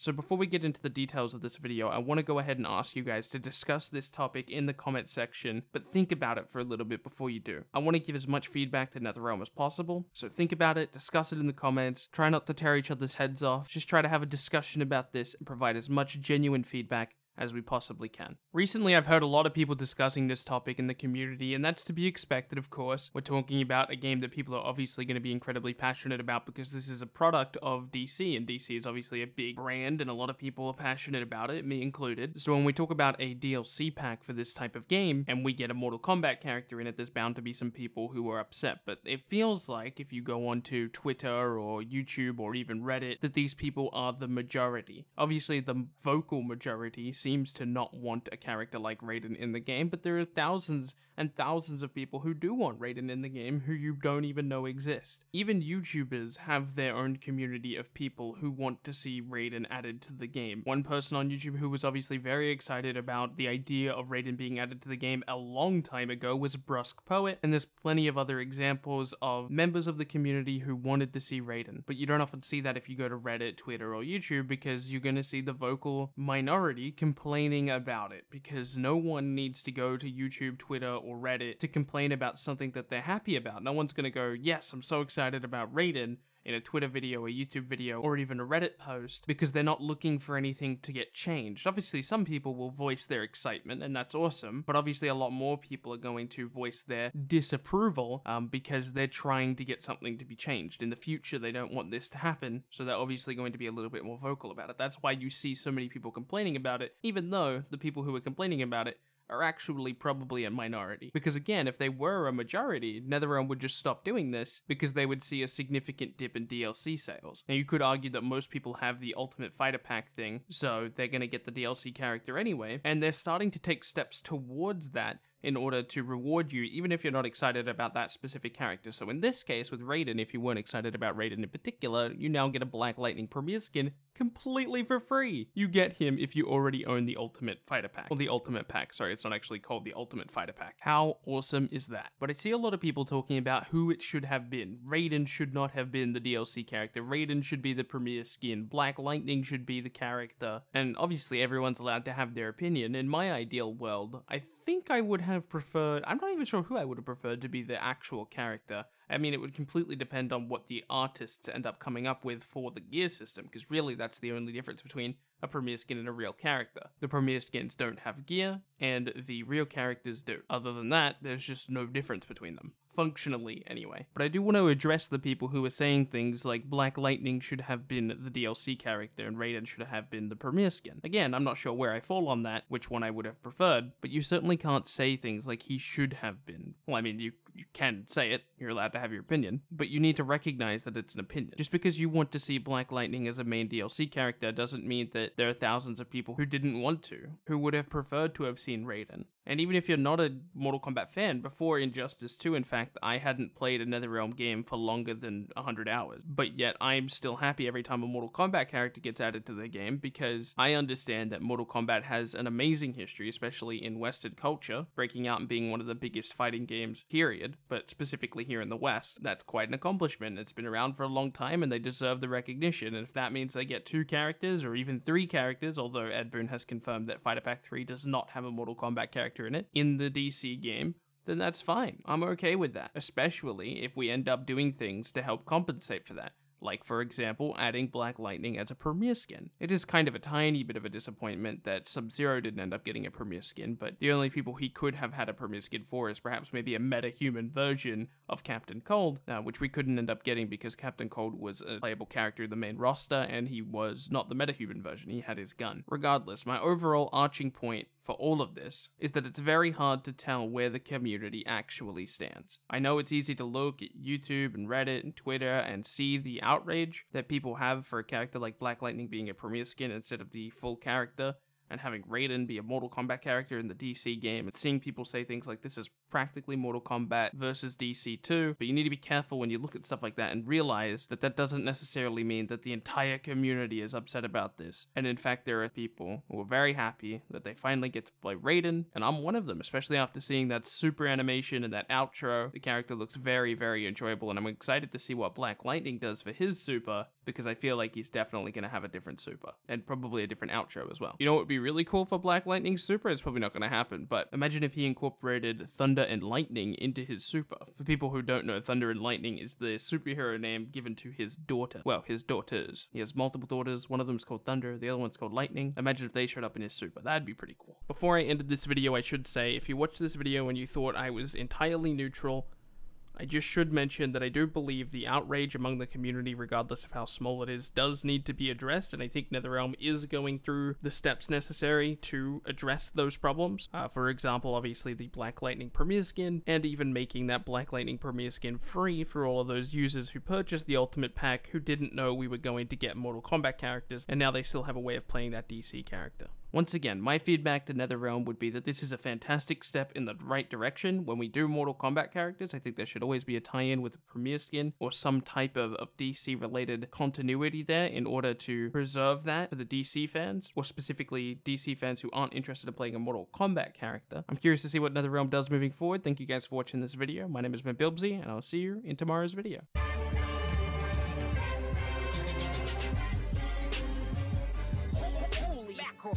So before we get into the details of this video, I want to go ahead and ask you guys to discuss this topic in the comment section, but think about it for a little bit before you do. I want to give as much feedback to NetherRealm as possible, so think about it, discuss it in the comments, try not to tear each other's heads off, just try to have a discussion about this and provide as much genuine feedback as we possibly can. Recently, I've heard a lot of people discussing this topic in the community, and that's to be expected, of course. We're talking about a game that people are obviously going to be incredibly passionate about because this is a product of DC, and DC is obviously a big brand, and a lot of people are passionate about it, me included. So when we talk about a DLC pack for this type of game, and we get a Mortal Kombat character in it, there's bound to be some people who are upset. But it feels like, if you go onto Twitter or YouTube or even Reddit, that these people are the majority. Obviously, the vocal majority seems to not want a character like Raiden in the game, but there are thousands and thousands of people who do want Raiden in the game who you don't even know exist. Even YouTubers have their own community of people who want to see Raiden added to the game. One person on YouTube who was obviously very excited about the idea of Raiden being added to the game a long time ago was Brusque Poet, and there's plenty of other examples of members of the community who wanted to see Raiden. But you don't often see that if you go to Reddit, Twitter, or YouTube, because you're going to see the vocal minority complaining about it, because no one needs to go to YouTube, Twitter, or Reddit to complain about something that they're happy about. No one's gonna go, yes, I'm so excited about Raiden, in a Twitter video, a YouTube video, or even a Reddit post, because they're not looking for anything to get changed. Obviously, some people will voice their excitement, and that's awesome, but obviously a lot more people are going to voice their disapproval because they're trying to get something to be changed. In the future, they don't want this to happen, so they're obviously going to be a little bit more vocal about it. That's why you see so many people complaining about it, even though the people who are complaining about it are actually probably a minority. Because again, if they were a majority, NetherRealm would just stop doing this because they would see a significant dip in DLC sales. Now you could argue that most people have the Ultimate Fighter Pack thing, so they're gonna get the DLC character anyway, and they're starting to take steps towards that in order to reward you, even if you're not excited about that specific character. So in this case, with Raiden, if you weren't excited about Raiden in particular, you now get a Black Lightning Premier skin completely for free. You get him if you already own the Ultimate Fighter Pack. Or the Ultimate Pack, sorry, it's not actually called the Ultimate Fighter Pack. How awesome is that? But I see a lot of people talking about who it should have been. Raiden should not have been the DLC character. Raiden should be the Premier skin. Black Lightning should be the character. And obviously everyone's allowed to have their opinion. In my ideal world, I think I would have preferred, I'm not even sure who I would have preferred to be the actual character. I mean, it would completely depend on what the artists end up coming up with for the gear system, because really that's the only difference between a Premier skin and a real character. The Premier skins don't have gear, and the real characters do. Other than that, there's just no difference between them. Functionally, anyway. But I do want to address the people who are saying things like Black Lightning should have been the DLC character and Raiden should have been the Premier skin. Again, I'm not sure where I fall on that, which one I would have preferred, but you certainly can't say things like he should have been. Well, I mean, you can say it, you're allowed to have your opinion, but you need to recognize that it's an opinion. Just because you want to see Black Lightning as a main DLC character doesn't mean that there are thousands of people who didn't want to, who would have preferred to have seen Raiden. And even if you're not a Mortal Kombat fan, before Injustice 2, in fact, I hadn't played a NetherRealm game for longer than 100 hours. But yet, I'm still happy every time a Mortal Kombat character gets added to the game, because I understand that Mortal Kombat has an amazing history, especially in Western culture, breaking out and being one of the biggest fighting games, period. But specifically here in the West, that's quite an accomplishment. It's been around for a long time, and they deserve the recognition. And if that means they get 2 characters, or even 3 characters, although Ed Boon has confirmed that Fighter Pack 3 does not have a Mortal Kombat character in it, in the DC game, then that's fine. I'm okay with that, especially if we end up doing things to help compensate for that. Like, for example, adding Black Lightning as a Premier skin. It is kind of a tiny bit of a disappointment that Sub-Zero didn't end up getting a Premier skin, but the only people he could have had a Premier skin for is perhaps maybe a meta-human version of Captain Cold, which we couldn't end up getting because Captain Cold was a playable character in the main roster, and he was not the meta-human version, he had his gun. Regardless, my overall arching point for all of this is that it's very hard to tell where the community actually stands. I know it's easy to look at YouTube and Reddit and Twitter and see the outrage that people have for a character like Black Lightning being a Premier skin instead of the full character, and having Raiden be a Mortal Kombat character in the DC game, and seeing people say things like this is practically Mortal Kombat versus DC 2, but you need to be careful when you look at stuff like that and realize that that doesn't necessarily mean that the entire community is upset about this. And in fact, there are people who are very happy that they finally get to play Raiden, and I'm one of them, especially after seeing that super animation and that outro. The character looks very, very enjoyable, and I'm excited to see what Black Lightning does for his super, because I feel like he's definitely going to have a different super, and probably a different outro as well. You know what would be really cool for Black Lightning's super? It's probably not going to happen, but imagine if he incorporated Thunder and Lightning into his super. For people who don't know, Thunder and Lightning is the superhero name given to his daughter. Well, his daughters. He has multiple daughters. One of them's called Thunder, the other one's called Lightning. Imagine if they showed up in his super. That'd be pretty cool. Before I ended this video, I should say, if you watched this video and you thought I was entirely neutral, I just should mention that I do believe the outrage among the community, regardless of how small it is, does need to be addressed, and I think NetherRealm is going through the steps necessary to address those problems. For example, obviously the Black Lightning Premier skin, and even making that Black Lightning Premier skin free for all of those users who purchased the Ultimate Pack who didn't know we were going to get Mortal Kombat characters, and now they still have a way of playing that DC character. Once again, my feedback to NetherRealm would be that this is a fantastic step in the right direction. When we do Mortal Kombat characters, I think there should always be a tie-in with a Premier skin or some type of DC-related continuity there in order to preserve that for the DC fans, or specifically DC fans who aren't interested in playing a Mortal Kombat character. I'm curious to see what NetherRealm does moving forward. Thank you guys for watching this video. My name is Bilbzy, and I'll see you in tomorrow's video. Holy mackerel.